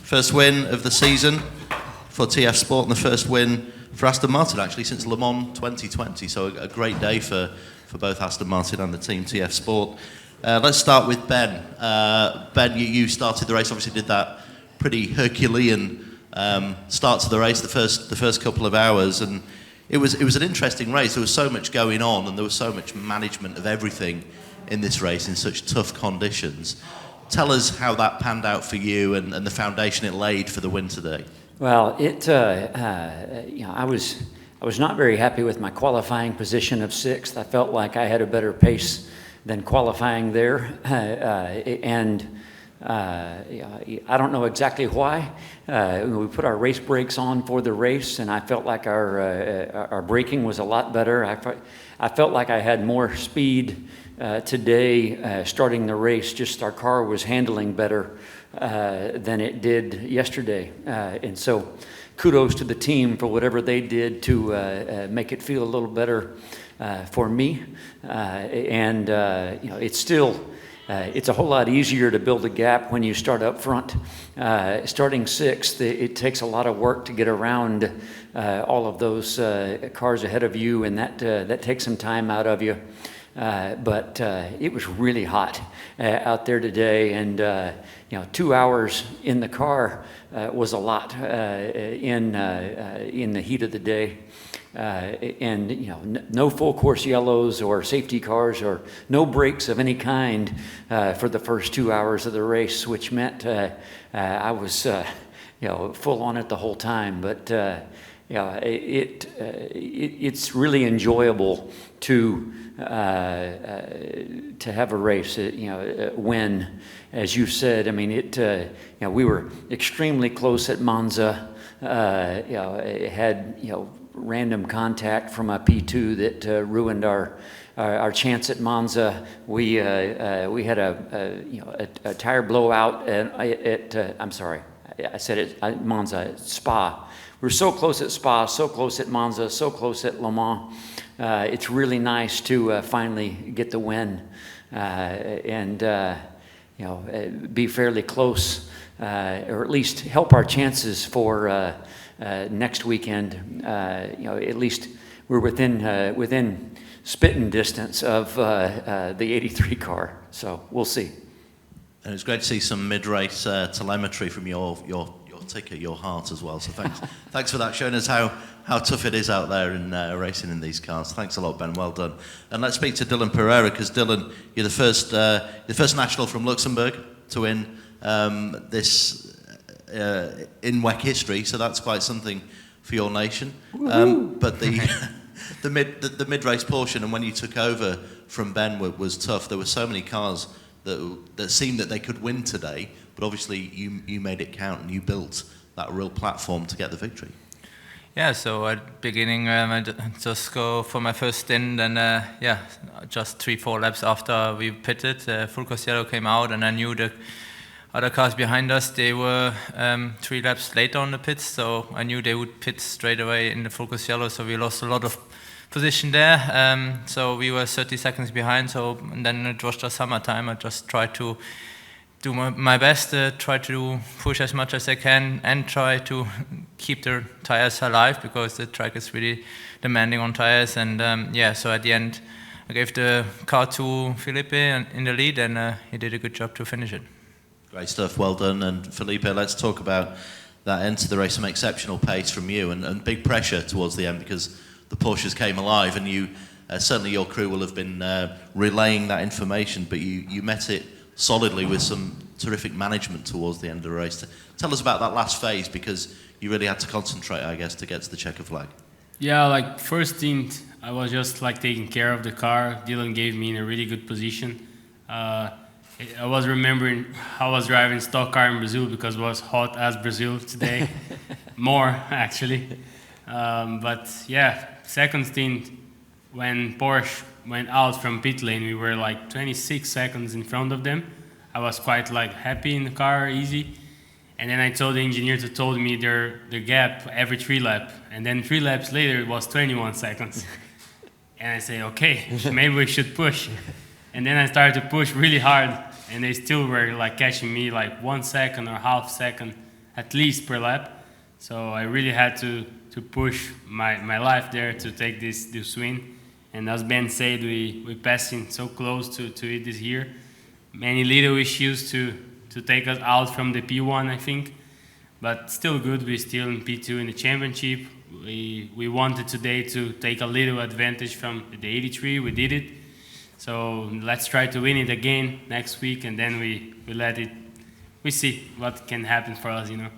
First win of the season for TF Sport and the first win for Aston Martin actually since Le Mans 2020. So a great day for both Aston Martin and the team TF Sport. Let's start with Ben. Ben, you started the race, obviously did that pretty Herculean start to the race, the first couple of hours, and it was an interesting race. There was so much going on, and there was so much management of everything in this race in such tough conditions. Tell us how that panned out for you and the foundation it laid for the win today. Well, I was not very happy with my qualifying position of 6th. I felt like I had a better pace than qualifying there, I don't know exactly why. We put our race brakes on for the race, and I felt like our braking was a lot better. I felt like I had more speed today starting the race. Just our car was handling better than it did yesterday, and so kudos to the team for whatever they did to make it feel a little better for me. It's still. It's a whole lot easier to build a gap when you start up front. Starting 6th, it takes a lot of work to get around all of those cars ahead of you, and that takes some time out of you. But it was really hot out there today, and 2 hours in the car was a lot in the heat of the day. No full course yellows or safety cars or no brakes of any kind for the first 2 hours of the race, which meant I was full on it the whole time. But it's really enjoyable to have a race, win, as you said. I mean, we were extremely close at Monza. It had random contact from a P2 that ruined our chance at Monza. We had a tire blowout at I'm sorry, I said it Monza, at Spa. We were so close at Spa, so close at Monza, so close at Le Mans. It's really nice to finally get the win and be fairly close, or at least help our chances for next weekend. At least we're within spitting distance of the 83 car, so we'll see. And it's great to see some mid-race telemetry from your ticker, your heart as well. So thanks for that, showing us how tough it is out there in racing in these cars. Thanks a lot, Ben. Well done. And let's speak to Dylan Pereira, because Dylan, you're the first national from Luxembourg to win this. In WEC history, so that's quite something for your nation. But the mid-race portion, and when you took over from Ben, was tough. There were so many cars that seemed that they could win today, but obviously you made it count and you built that real platform to get the victory. Yeah, so at beginning I just go for my first stint, and just 3-4 laps after we pitted, full course yellow came out, and I knew the other cars behind us, they were 3 laps later on the pits, so I knew they would pit straight away in the full course yellow, so we lost a lot of position there. So we were 30 seconds behind, and then it was just summertime. I just tried to do my best, try to push as much as I can and try to keep the tires alive, because the track is really demanding on tires. And so at the end I gave the car to Felipe in the lead, and he did a good job to finish it. Great stuff, well done. And Felipe, let's talk about that end to the race, some exceptional pace from you and big pressure towards the end, because the Porsches came alive, and you certainly your crew will have been relaying that information, but you met it solidly with some terrific management towards the end of the race. Tell us about that last phase, because you really had to concentrate, I guess, to get to the checker flag. Yeah, first stint, I was just taking care of the car. Dylan gave me in a really good position. I was remembering how I was driving stock car in Brazil, because it was hot as Brazil today. More, actually. But yeah, second stint, when Porsche went out from pit lane, we were 26 seconds in front of them. I was quite happy in the car, easy. And then I told the engineer to told me their gap every 3 laps. And then 3 laps later, it was 21 seconds. And I say, okay, maybe we should push. And then I started to push really hard, and they still were catching me 1 second or half second at least per lap. So I really had to push my life there to take this win. And as Ben said, we passing so close to it this year. Many little issues to take us out from the P1, I think. But still good, we're still in P2 in the championship. We wanted today to take a little advantage from the 83, we did it. So let's try to win it again next week, and then we let it, we see what can happen for us, you know.